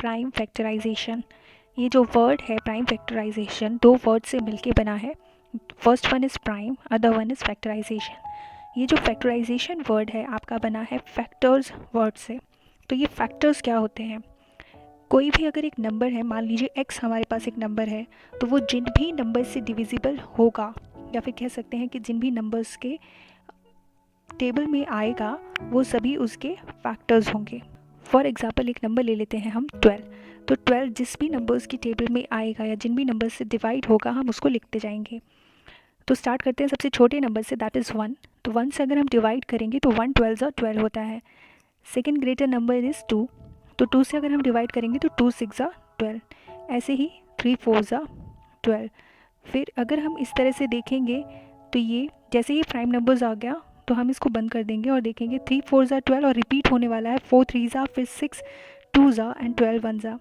Prime factorisation. ये जो word है प्राइम फैक्टराइजेशन दो वर्ड से मिलके बना है। First one is prime, other one is factorization. ये जो फैक्टराइजेशन वर्ड है आपका बना है फैक्टर्स वर्ड से। तो ये फैक्टर्स क्या होते हैं? कोई भी अगर एक नंबर है, मान लीजिए x हमारे पास एक नंबर है, तो वो जिन भी नंबर से डिविजिबल होगा या फिर कह सकते हैं कि जिन भी नंबर्स के टेबल में आएगा वो सभी उसके फैक्टर्स होंगे। फॉर एग्जांपल एक नंबर ले लेते हैं हम 12। तो 12 जिस भी नंबर्स की टेबल में आएगा या जिन भी नंबर से डिवाइड होगा हम उसको लिखते जाएंगे। तो स्टार्ट करते हैं सबसे छोटे नंबर से, दैट इज़ 1। तो 1 से अगर हम डिवाइड करेंगे तो 1 12 12 होता है। Second greater number is 2। तो 2 से अगर हम डिवाइड करेंगे तो 2 6 12। ऐसे ही 3 4 12। फिर अगर हम इस तरह से देखेंगे तो ये जैसे ही प्राइम नंबर्स आ गया तो हम इसको बंद कर देंगे और देखेंगे 3 4 12 और रिपीट होने वाला है 4 3 फिर 6 2 एंड 12 1।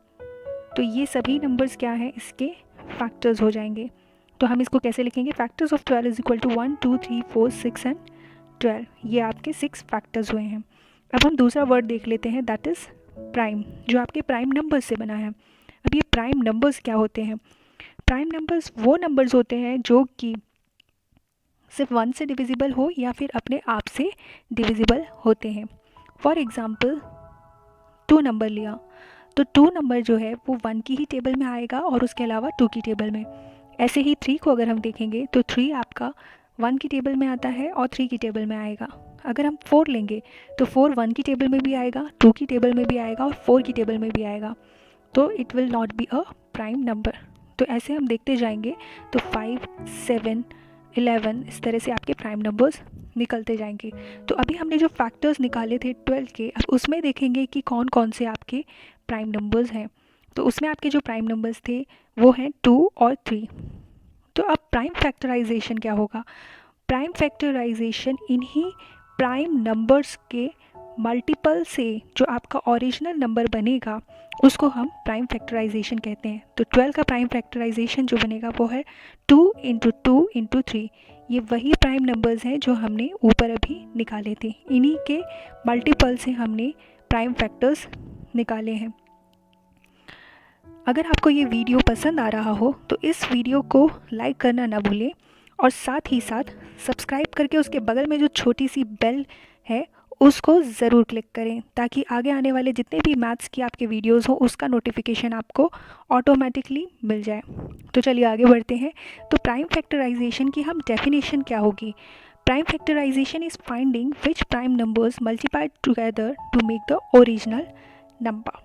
तो ये सभी नंबर्स क्या हैं, इसके फैक्टर्स हो जाएंगे। तो हम इसको कैसे लिखेंगे? Factors of 12 is equal to 1 2 3 4 6 and 12। ये आपके 6 फैक्टर्स हुए हैं। अब हम दूसरा वर्ड देख लेते हैं, दैट इज़ प्राइम, जो आपके प्राइम नंबर्स से बना है। अब ये प्राइम नंबर्स क्या होते हैं? प्राइम नंबर्स वो नंबर्स होते हैं जो कि सिर्फ 1 से डिविजिबल हो या फिर अपने आप से डिविजिबल होते हैं। फॉर एग्ज़ाम्पल 2 नंबर लिया तो 2 नंबर जो है वो 1 की ही टेबल में आएगा और उसके अलावा 2 की टेबल में। ऐसे ही 3 को अगर हम देखेंगे तो 3 आपका 1 की टेबल में आता है और 3 की टेबल में आएगा। अगर हम 4 लेंगे तो 4 1 की टेबल में भी आएगा, 2 की टेबल में भी आएगा और 4 की टेबल में भी आएगा। तो it will not be a prime number. तो ऐसे हम देखते जाएंगे तो 5 7 11 इस तरह से आपके प्राइम नंबर्स निकलते जाएंगे। तो अभी हमने जो फैक्टर्स निकाले थे 12 के, अब उसमें देखेंगे कि कौन कौन से आपके प्राइम नंबर्स हैं। तो उसमें आपके जो प्राइम नंबर्स थे वो हैं 2 और 3। तो अब प्राइम फैक्टराइजेशन क्या होगा? प्राइम फैक्टराइजेशन इन्हीं प्राइम नंबर्स के मल्टीपल से जो आपका ओरिजिनल नंबर बनेगा उसको हम प्राइम फैक्टराइजेशन कहते हैं। तो 12 का प्राइम फैक्टराइजेशन जो बनेगा वो है 2 इंटू 2 इंटू 3। ये वही प्राइम नंबर्स हैं जो हमने ऊपर अभी निकाले थे, इन्हीं के मल्टीपल से हमने प्राइम फैक्टर्स निकाले हैं। अगर आपको ये वीडियो पसंद आ रहा हो तो इस वीडियो को लाइक करना ना भूलें और साथ ही साथ सब्सक्राइब करके उसके बगल में जो छोटी सी बेल है उसको ज़रूर क्लिक करें ताकि आगे आने वाले जितने भी मैथ्स की आपके वीडियोस हो उसका नोटिफिकेशन आपको ऑटोमेटिकली मिल जाए। तो चलिए आगे बढ़ते हैं। तो प्राइम फैक्टराइजेशन की हम डेफिनेशन क्या होगी? Prime factorization is finding which prime numbers multiplied together to make the original number.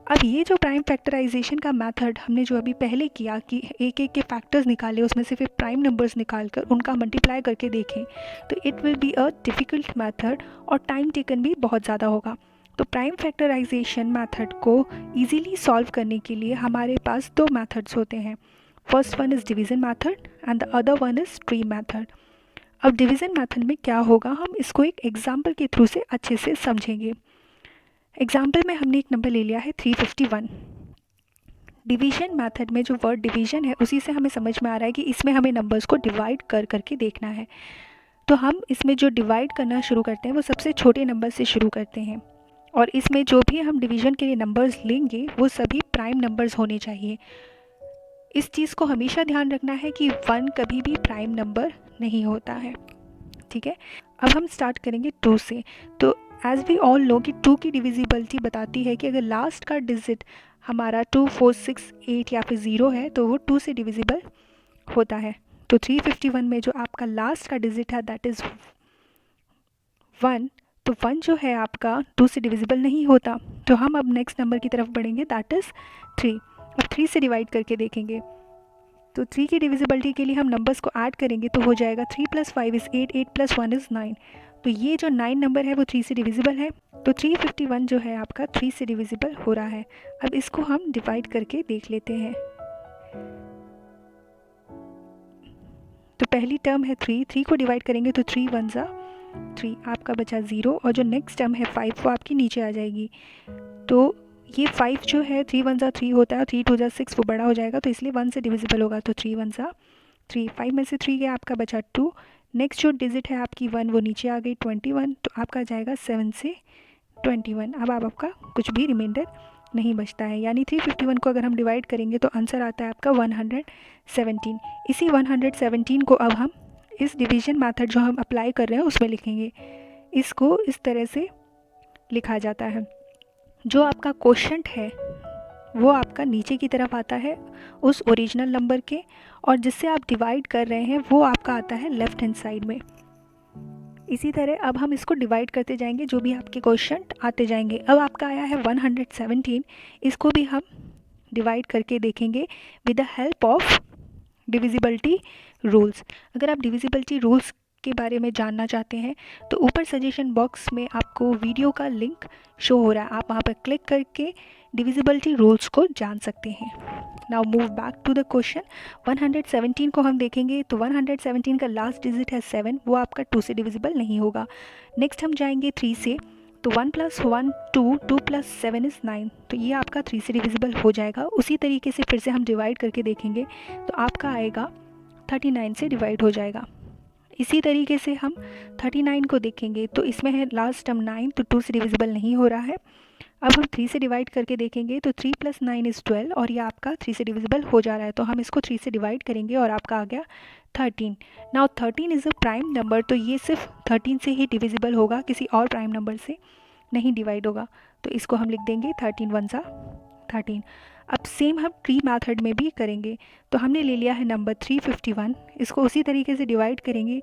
अब ये जो प्राइम फैक्टराइजेशन का मेथड हमने जो अभी पहले किया कि एक एक के फैक्टर्स निकाले, उसमें से फिर प्राइम नंबर्स निकाल कर उनका मल्टीप्लाई करके देखें, तो it will be a difficult method और टाइम टेकन भी बहुत ज़्यादा होगा। तो प्राइम फैक्टराइजेशन मेथड को ईजीली सॉल्व करने के लिए हमारे पास दो मेथड्स होते हैं। First one is division method and the other one is tree method. अब डिवीज़न मेथड में क्या होगा, हम इसको एक एग्जाम्पल के थ्रू से अच्छे से समझेंगे। एग्जाम्पल में हमने एक नंबर ले लिया है 351। डिवीजन मेथड में जो वर्ड डिवीजन है उसी से हमें समझ में आ रहा है कि इसमें हमें नंबर्स को डिवाइड कर करके देखना है। तो हम इसमें जो डिवाइड करना शुरू करते हैं वो सबसे छोटे नंबर से शुरू करते हैं और इसमें जो भी हम डिवीजन के लिए नंबर्स लेंगे वो सभी प्राइम नंबर्स होने चाहिए। इस चीज़ को हमेशा ध्यान रखना है कि 1 कभी भी प्राइम नंबर नहीं होता है। ठीक है, अब हम स्टार्ट करेंगे 2 से। तो एज वी ऑल नो कि 2 की डिविजिबिलिटी बताती है कि अगर लास्ट का डिजिट हमारा 2 4 6 8 या फिर 0 है तो वो 2 से डिविजिबल होता है। तो 351 में जो आपका लास्ट का डिजिट है दैट इज़ 1। तो 1 जो है आपका 2 से डिविजिबल नहीं होता। तो हम अब नेक्स्ट नंबर की तरफ बढ़ेंगे दैट इज़ 3। अब 3 से डिवाइड करके देखेंगे तो 3 की डिविजिबिलिटी के लिए हम नंबर्स को ऐड करेंगे तो हो जाएगा 3 + 5 इज़ 8, 8 + 1 इज़ 9। तो ये जो 9 नंबर है वो 3 से डिविजिबल है। तो 351 जो है आपका 3 से डिविजिबल हो रहा है। अब इसको हम डिवाइड करके देख लेते हैं। तो पहली टर्म है 3, 3 को डिवाइड करेंगे तो 3 1 3, आपका बचा 0 और जो नेक्स्ट टर्म है 5 वो आपकी नीचे आ जाएगी। तो ये 5 जो है 3 1 3 होता है, 3 2 6 वो बड़ा हो जाएगा तो इसलिए 1 से डिविजिबल होगा। तो 3 1 3, 5 में से 3 गया आपका बचा 2। नेक्स्ट जो डिजिट है आपकी 1 वो नीचे आ गई 21, तो आपका जाएगा 7 से 21। अब आपका कुछ भी रिमाइंडर नहीं बचता है, यानी 351 को अगर हम डिवाइड करेंगे तो आंसर आता है आपका 117। इसी 117 को अब हम इस डिवीजन मेथड जो हम अप्लाई कर रहे हैं उसमें लिखेंगे। इसको इस तरह से लिखा जाता है, जो आपका क्वोशंट है वो आपका नीचे की तरफ आता है उस ओरिजिनल नंबर के, और जिससे आप डिवाइड कर रहे हैं वो आपका आता है लेफ़्ट हैंड साइड में। इसी तरह अब हम इसको डिवाइड करते जाएंगे, जो भी आपके क्वोशंट आते जाएंगे। अब आपका आया है 117, इसको भी हम डिवाइड करके देखेंगे with the help of divisibility rules. अगर आप डिविजिबिलिटी रूल्स के बारे में जानना चाहते हैं तो ऊपर सजेशन बॉक्स में आपको वीडियो का लिंक शो हो रहा है, आप वहाँ पर क्लिक करके डिविजिबिलिटी रूल्स को जान सकते हैं। Now move back to the question. 117 को हम देखेंगे तो 117 का लास्ट डिजिट है 7, वो आपका 2 से डिविजिबल नहीं होगा। नेक्स्ट हम जाएंगे 3 से, तो 1 + 1 2, 2 + 7 = 9, तो ये आपका 3 से डिविजिबल हो जाएगा। उसी तरीके से फिर से हम डिवाइड करके देखेंगे तो आपका आएगा 39 से डिवाइड हो जाएगा। इसी तरीके से हम 39 को देखेंगे तो इसमें है लास्ट टर्म 9, तो 2 से डिविजिबल नहीं हो रहा है। अब हम 3 से डिवाइड करके देखेंगे तो 3 + 9 = 12, और ये आपका 3 से डिविजिबल हो जा रहा है, तो हम इसको 3 से डिवाइड करेंगे और आपका आ गया 13। Now 13 is a prime number, तो ये सिर्फ 13 से ही डिविजिबल होगा, किसी और प्राइम नंबर से नहीं डिवाइड होगा, तो इसको हम लिख देंगे 13 × 1 = 13। अब सेम हम ट्री मेथड में भी करेंगे, तो हमने ले लिया है नंबर 351, इसको उसी तरीके से डिवाइड करेंगे।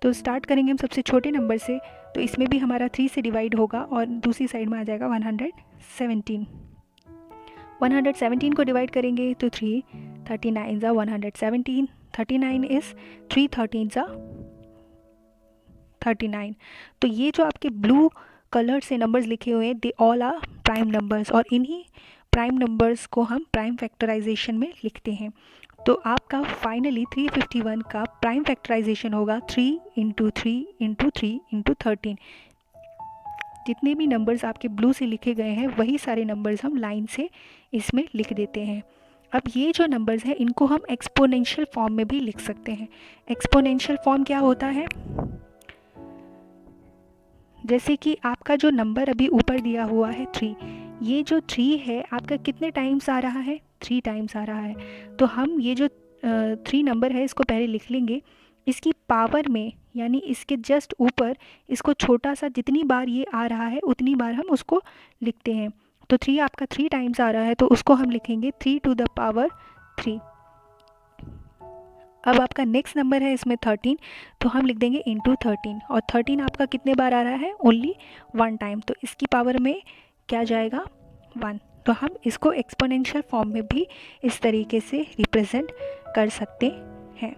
तो स्टार्ट करेंगे हम सबसे छोटे नंबर से, तो इसमें भी हमारा 3 से डिवाइड होगा और दूसरी साइड में आ जाएगा 117। 117 को डिवाइड करेंगे तो 3 39 = 117, 39 is 3 13 = 39। तो ये जो आपके ब्लू कलर से नंबर्स लिखे हुए हैं, they all are prime numbers, और इन्हीं प्राइम नंबर्स को हम प्राइम फैक्टराइजेशन में लिखते हैं। तो आपका फाइनली 351 का प्राइम फैक्टराइजेशन होगा 3 × 3 × 3 × 13। जितने भी नंबर्स आपके ब्लू से लिखे गए हैं वही सारे नंबर्स हम लाइन से इसमें लिख देते हैं। अब ये जो नंबर्स हैं इनको हम एक्सपोनेंशियल फॉर्म में भी लिख सकते हैं। एक्सपोनेंशियल फॉर्म क्या होता है? जैसे कि आपका जो नंबर अभी ऊपर दिया हुआ है 3, ये जो 3 है आपका कितने टाइम्स आ रहा है? 3 टाइम्स आ रहा है। तो हम ये जो 3 नंबर है इसको पहले लिख लेंगे, इसकी पावर में यानी इसके जस्ट ऊपर इसको छोटा सा जितनी बार ये आ रहा है उतनी बार हम उसको लिखते हैं। तो 3 आपका 3 टाइम्स आ रहा है तो उसको हम लिखेंगे 3 to the power 3। अब आपका नेक्स्ट नंबर है इसमें 13, तो हम लिख देंगे इंटू 13, और 13 आपका कितने बार आ रहा है? ओनली 1 टाइम, तो इसकी पावर में क्या जाएगा? 1। तो हम इसको एक्सपोनेंशियल फॉर्म में भी इस तरीके से रिप्रेजेंट कर सकते हैं।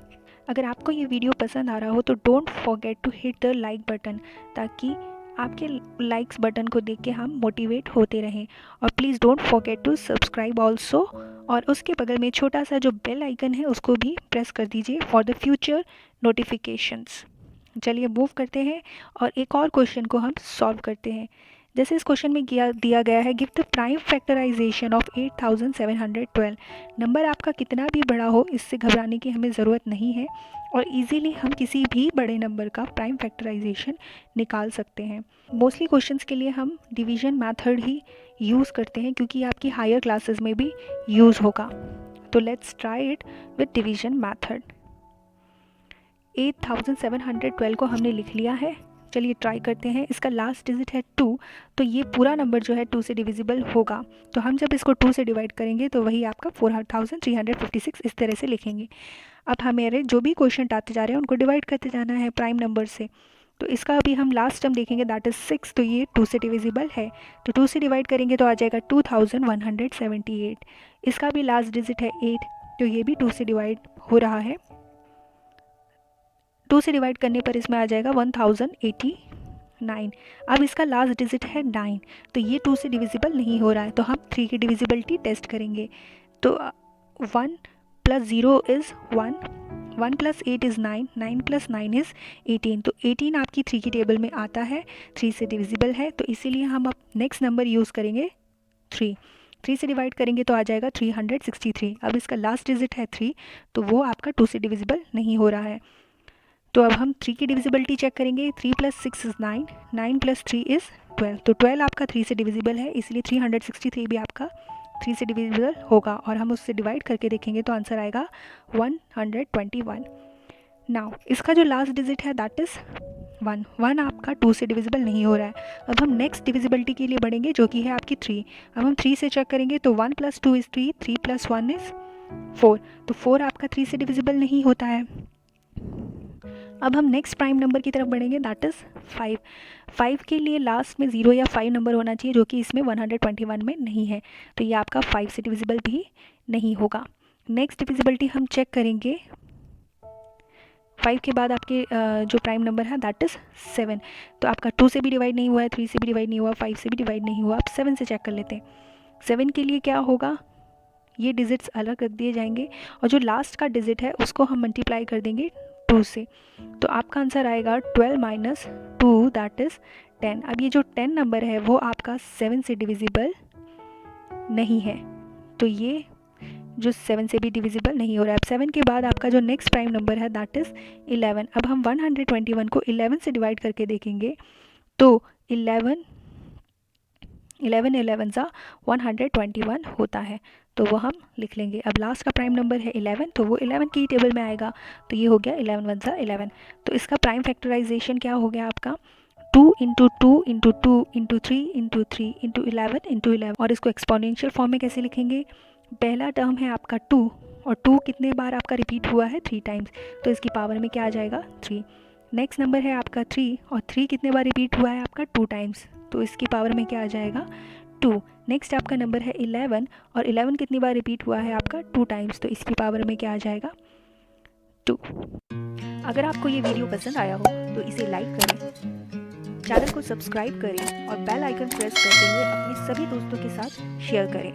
अगर आपको ये वीडियो पसंद आ रहा हो तो don't forget to hit the like button, ताकि आपके लाइक्स बटन को देख के हम मोटिवेट होते रहें। और please don't forget to subscribe also, और उसके बगल में छोटा सा जो बेल आइकन है उसको भी प्रेस कर दीजिए फॉर द फ्यूचर नोटिफिकेशंस। चलिए मूव करते हैं और एक और क्वेश्चन को हम सॉल्व करते हैं। जैसे इस क्वेश्चन में दिया गया है, give the prime factorization of 8712। Number आपका कितना भी बड़ा हो, इससे घबराने की हमें ज़रूरत नहीं है, और इजीली हम किसी भी बड़े नंबर का प्राइम फैक्टराइजेशन निकाल सकते हैं। मोस्टली क्वेश्चंस के लिए हम डिवीजन मेथड ही यूज़ करते हैं, क्योंकि आपकी हायर क्लासेस में भी यूज़ होगा। तो let's try it with division method. 8712 को हमने लिख लिया है। चलिए ट्राई करते हैं। इसका लास्ट डिजिट है 2, तो ये पूरा नंबर जो है 2 से डिविजिबल होगा। तो हम जब इसको 2 से डिवाइड करेंगे तो वही आपका 4356 इस तरह से लिखेंगे। अब हमारे जो भी क्वेश्चन आते जा रहे हैं उनको डिवाइड करते जाना है प्राइम नंबर से। तो इसका अभी हम लास्ट टर्म देखेंगे, दैट इज़ 6, तो ये 2 से डिविजिबल है। तो 2 से डिवाइड करेंगे तो आ जाएगा 2178। इसका भी लास्ट डिजिट है 8, तो ये भी 2 से डिवाइड हो रहा है। 2 से डिवाइड करने पर इसमें आ जाएगा 1089। अब इसका लास्ट डिजिट है 9, तो ये 2 से डिविजिबल नहीं हो रहा है, तो हम 3 की डिविजिबिलिटी टेस्ट करेंगे। तो 1 + 0 is 1, 1 + 8 is 9, 9 + 9 is 18। तो 18 आपकी 3 की टेबल में आता है, 3 से डिविजिबल है, तो इसीलिए हम अब नेक्स्ट नंबर यूज़ करेंगे 3। 3 से डिवाइड करेंगे तो आ जाएगा 363। अब इसका लास्ट डिजिट है 3, तो वो आपका 2 से डिविजिबल नहीं हो रहा है। तो अब हम 3 की डिविजिबिलिटी चेक करेंगे। 3 + 6 is 9, 9 + 3 is 12, तो 12 आपका 3 से डिविजिबल है, इसलिए 363 भी आपका 3 से डिविजिबल होगा और हम उससे डिवाइड करके देखेंगे तो आंसर आएगा 121। नाउ इसका जो लास्ट डिजिट है दैट इज़ 1 आपका 2 से डिविजिबल नहीं हो रहा है। अब हम नेक्स्ट डिविजिबिलिटी के लिए बढ़ेंगे जो कि है आपकी 3। अब हम 3 से चेक करेंगे तो 1 + 2 इज़ 3, 3 + 1 इज़ 4, तो 4 आपका 3 से डिविजिबल नहीं होता है। अब हम नेक्स्ट प्राइम नंबर की तरफ बढ़ेंगे दैट इज़ 5। 5 के लिए लास्ट में 0 या 5 नंबर होना चाहिए जो कि इसमें 121 में नहीं है, तो ये आपका 5 से डिविजिबल भी नहीं होगा। नेक्स्ट डिविजिबिलिटी हम चेक करेंगे 5 के बाद आपके जो प्राइम नंबर है दैट इज़ 7, तो आपका 2 से भी डिवाइड नहीं हुआ है, 3 से भी डिवाइड नहीं हुआ, 5 से भी डिवाइड नहीं हुआ। आप 7 से चेक कर लेते हैं। 7 के लिए क्या होगा, ये डिजिट्स अलग रख दिए जाएंगे और जो लास्ट का डिजिट है उसको हम मल्टीप्लाई कर देंगे 2 से, तो आपका आंसर आएगा 12 - 2 दैट इज़ 10। अब ये जो 10 नंबर है वो आपका 7 से डिविजिबल नहीं है, तो ये जो 7 से भी डिविजिबल नहीं हो रहा है। अब 7 के बाद आपका जो नेक्स्ट प्राइम नंबर है दैट इज़ 11। अब हम 121 को 11 से डिवाइड करके देखेंगे तो 11 11 सा 121 होता है, तो वो हम लिख लेंगे। अब लास्ट का प्राइम नंबर है 11, तो वो 11 की टेबल में आएगा, तो ये हो गया 11 सा 11। तो इसका प्राइम फैक्टराइजेशन क्या हो गया आपका 2 × 2 × 2 × 3 × 3 × 11 × 11। और इसको एक्सपोनेंशियल फॉर्म में कैसे लिखेंगे, पहला टर्म है आपका 2 और 2 कितने बार आपका रिपीट हुआ है 3 टाइम्स, तो इसकी पावर में क्या आ जाएगा 3। नेक्स्ट नंबर है आपका 3 और 3 कितने बार रिपीट हुआ है आपका 2 टाइम्स, तो इसकी पावर में क्या आ जाएगा 2। नेक्स्ट आपका नंबर है 11 और 11 कितनी बार रिपीट हुआ है आपका 2 टाइम्स, तो इसकी पावर में क्या आ जाएगा 2। अगर आपको ये वीडियो पसंद आया हो तो इसे लाइक करें, चैनल को सब्सक्राइब करें और बेल आइकन प्रेस करते हुए अपने सभी दोस्तों के साथ शेयर करें।